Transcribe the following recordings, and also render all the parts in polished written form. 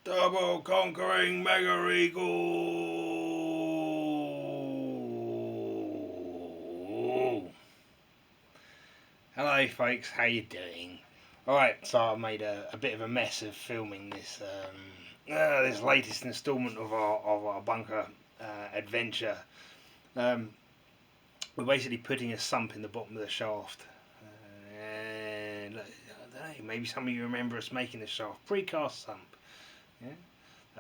Double conquering Mega Eagle. Hello, folks. How you doing? All right. So I made a bit of a mess of filming this latest instalment of our bunker adventure. Um, we're basically putting a sump in the bottom of the shaft. And I don't know, maybe some of you remember us making the shaft precast sump. Yeah.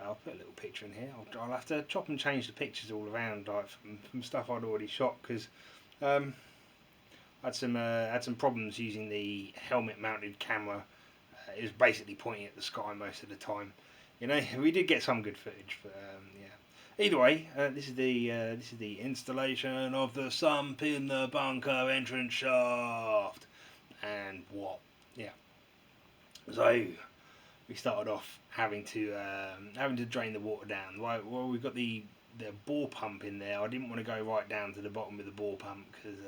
I'll put a little picture in here. I'll have to chop and change the pictures all around, like from stuff I'd already shot, because I had some problems using the helmet-mounted camera. It was basically pointing at the sky most of the time. You know, we did get some good footage, but yeah. Either way, this is the installation of the sump in the bunker entrance shaft, and what? Yeah. So we started off having to drain the water down. Well, we've got the bore pump in there. I didn't want to go right down to the bottom with the bore pump because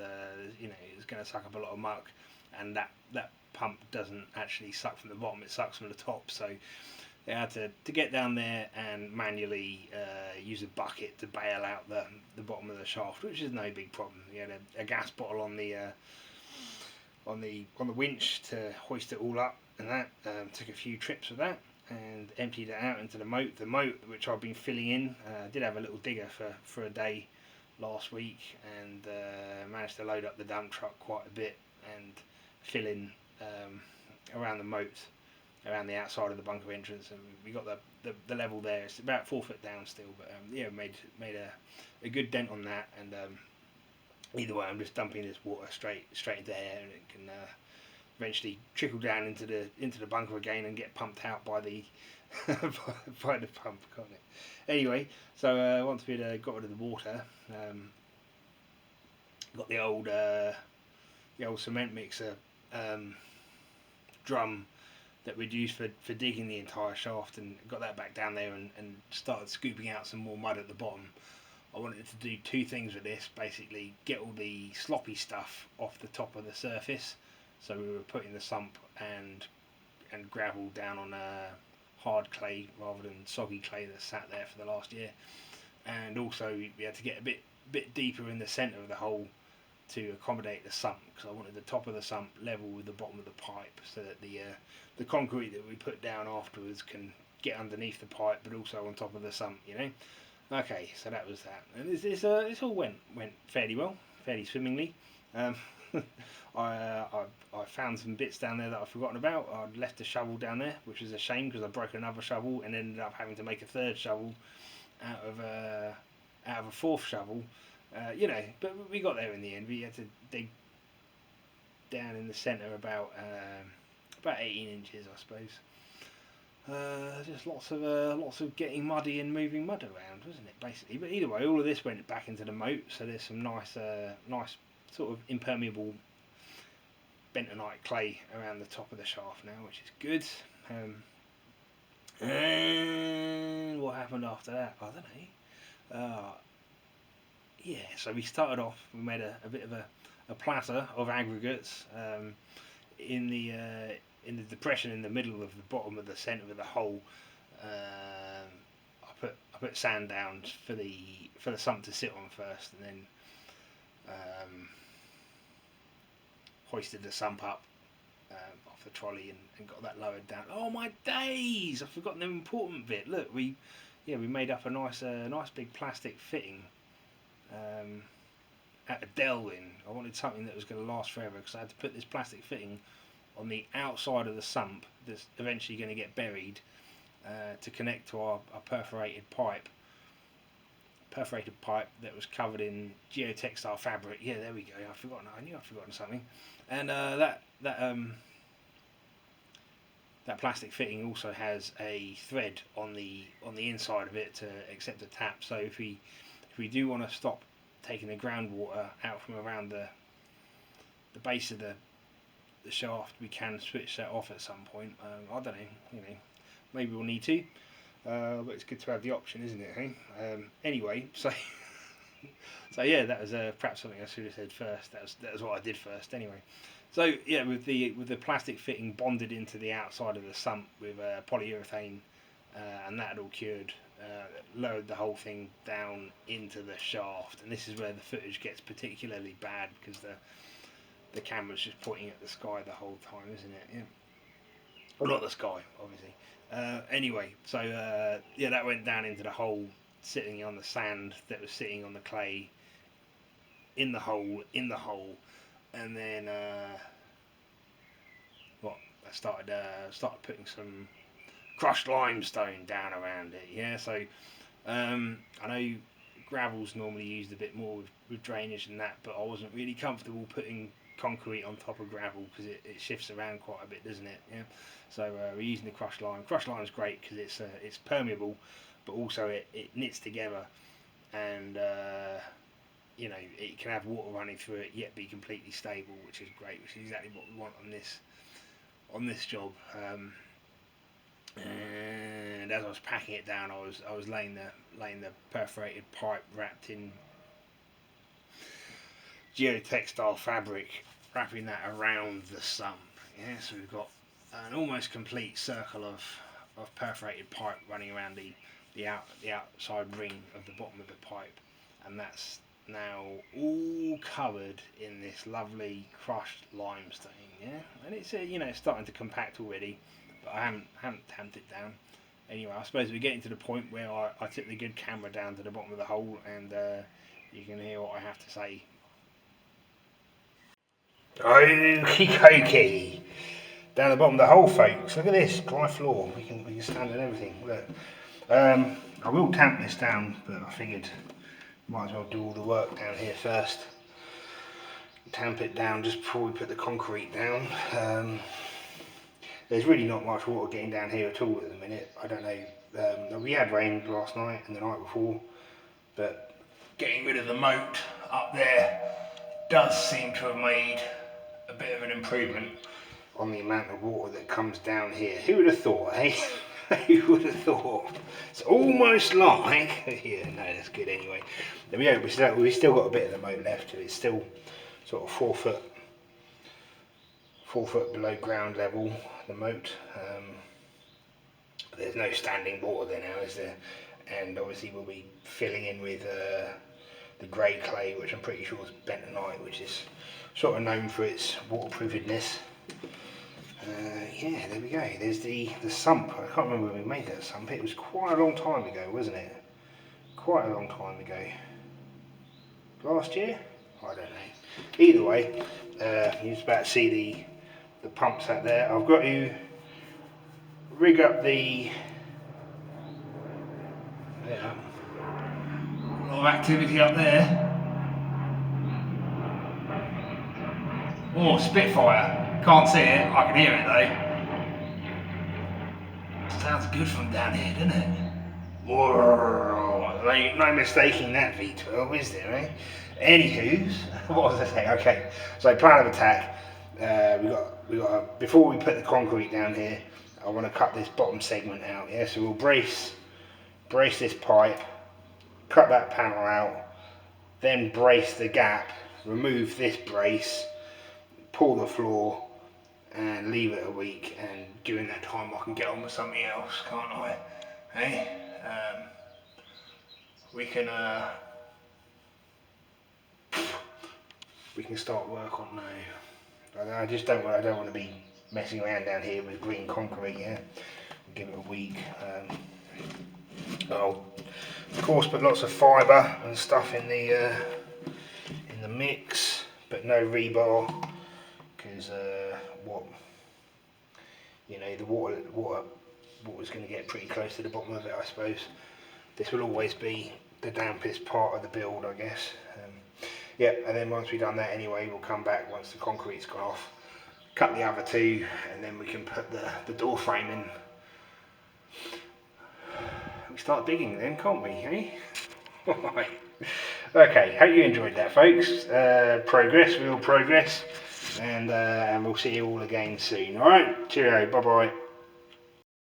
it's going to suck up a lot of muck, and that pump doesn't actually suck from the bottom; it sucks from the top. So they had to get down there and manually use a bucket to bail out the bottom of the shaft, which is no big problem. You had a gas bottle on the winch to hoist it all up, and that took a few trips with that, and emptied it out into the moat. The moat, which I've been filling in, did have a little digger for a day last week, and managed to load up the dump truck quite a bit and fill in around the moat, around the outside of the bunker entrance, and we got the level there. It's about 4 foot down still, but made a good dent on that, and either way, I'm just dumping this water straight into air, and it can eventually trickle down into the bunker again and get pumped out by the by the pump, can't it? Anyway, so once we'd got rid of the water, got the old cement mixer drum that we'd use for digging the entire shaft, and got that back down there and started scooping out some more mud at the bottom. I wanted to do two things with this. Basically, get all the sloppy stuff off the top of the surface. So we were putting the sump and gravel down on hard clay rather than soggy clay that sat there for the last year. And also we had to get a bit deeper in the centre of the hole to accommodate the sump, because I wanted the top of the sump level with the bottom of the pipe, so that the concrete that we put down afterwards can get underneath the pipe, but also on top of the sump. Okay, so that was that, and this all went fairly well, fairly swimmingly. I found some bits down there that I'd forgotten about. I'd left a shovel down there, which was a shame because I broke another shovel and ended up having to make a third shovel out of a fourth shovel. But we got there in the end. We had to dig down in the centre about 18 inches, I suppose. Just lots of getting muddy and moving mud around, wasn't it, basically? But either way, all of this went back into the moat, so there's some nice sort of impermeable bentonite clay around the top of the shaft now, which is good. And what happened after that? I don't know. So we started off. We made a bit of a platter of aggregates in the depression in the middle of the bottom of the centre of the hole. I put sand down for the sump to sit on first, and then hoisted the sump up off the trolley and got that lowered down. Oh my days! I've forgotten the important bit. Look, we made up a nice big plastic fitting at a Delwyn. I wanted something that was going to last forever, because I had to put this plastic fitting on the outside of the sump that's eventually going to get buried to connect to our perforated pipe that was covered in geotextile fabric. Yeah, there we go. I knew I'd forgotten something. And that plastic fitting also has a thread on the inside of it to accept a tap. So if we do want to stop taking the groundwater out from around the base of the shaft, we can switch that off at some point. I don't know. Maybe we'll need to. But it's good to have the option, isn't it? Hey? Anyway, so yeah, that was perhaps something I should have said first. That was what I did first. Anyway, so yeah, with the plastic fitting bonded into the outside of the sump with polyurethane and that had all cured. Lowered the whole thing down into the shaft, and this is where the footage gets particularly bad because the camera's just pointing at the sky the whole time, isn't it? Yeah. Well, not the sky, obviously. Anyway, so yeah, that went down into the hole, sitting on the sand that was sitting on the clay in the hole, and then I started putting some crushed limestone down around it. Yeah, so I know gravel's normally used a bit more with drainage and that, but I wasn't really comfortable putting concrete on top of gravel because it shifts around quite a bit, doesn't it? Yeah. So we're using the crushed lime. Crushed lime is great because it's permeable, but also it knits together, and it can have water running through it yet be completely stable, which is great, which is exactly what we want on this job. And as I was packing it down, I was laying the perforated pipe wrapped in geotextile fabric, wrapping that around the sump. Yeah, so we've got an almost complete circle of perforated pipe running around the outside ring of the bottom of the pipe, and that's now all covered in this lovely crushed limestone. Yeah, and it's it's starting to compact already, but I haven't tamped it down. Anyway, I suppose we're getting to the point where I took the good camera down to the bottom of the hole, and you can hear what I have to say. Okie dokie. Down the bottom of the hole, folks. Look at this dry floor. We can stand on everything. Look. I will tamp this down, but I figured might as well do all the work down here first. Tamp it down just before we put the concrete down. There's really not much water getting down here at all at the minute. I don't know. We had rain last night and the night before, but getting rid of the moat up there does seem to have made a bit of an improvement on the amount of water that comes down here. Who would have thought, eh? Who would have thought? It's almost like, yeah, no, that's good anyway. There we go. We've still got a bit of the moat left. It's still sort of 4 foot below ground level, the moat. There's no standing water there now, is there? And obviously we'll be filling in with the grey clay, which I'm pretty sure is bentonite, which is sort of known for its waterproofedness. Yeah, there we go. There's the sump. I can't remember when we made that sump. It was quite a long time ago, wasn't it? Quite a long time ago. Last year? I don't know. Either way, you're just about to see the pumps out there. I've got to rig up a lot of activity up there. Oh, Spitfire. Can't see it, I can hear it though. Sounds good from down here, doesn't it? Whoa, no mistaking that V12, is there, eh? Anywho, what was I saying? Okay, so plan of attack. We got before we put the concrete down here, I want to cut this bottom segment out. Yeah, so we'll brace this pipe, cut that panel out, then brace the gap, remove this brace, pull the floor, and leave it a week. And during that time, I can get on with something else, can't I? Hey, we can start work on now. I just don't want to be messing around down here with green concrete. Yeah, give it a week. I'll of course put lots of fibre and stuff in the mix, but no rebar because the water's going to get pretty close to the bottom of it, I suppose. This will always be the dampest part of the build, I guess. Yeah, and then once we've done that anyway, we'll come back once the concrete's gone off, cut the other two, and then we can put the door frame in. We start digging then, can't we, eh? Right. Okay, hope you enjoyed that, folks. Progress, real progress, and we'll see you all again soon. Alright, cheerio, bye bye.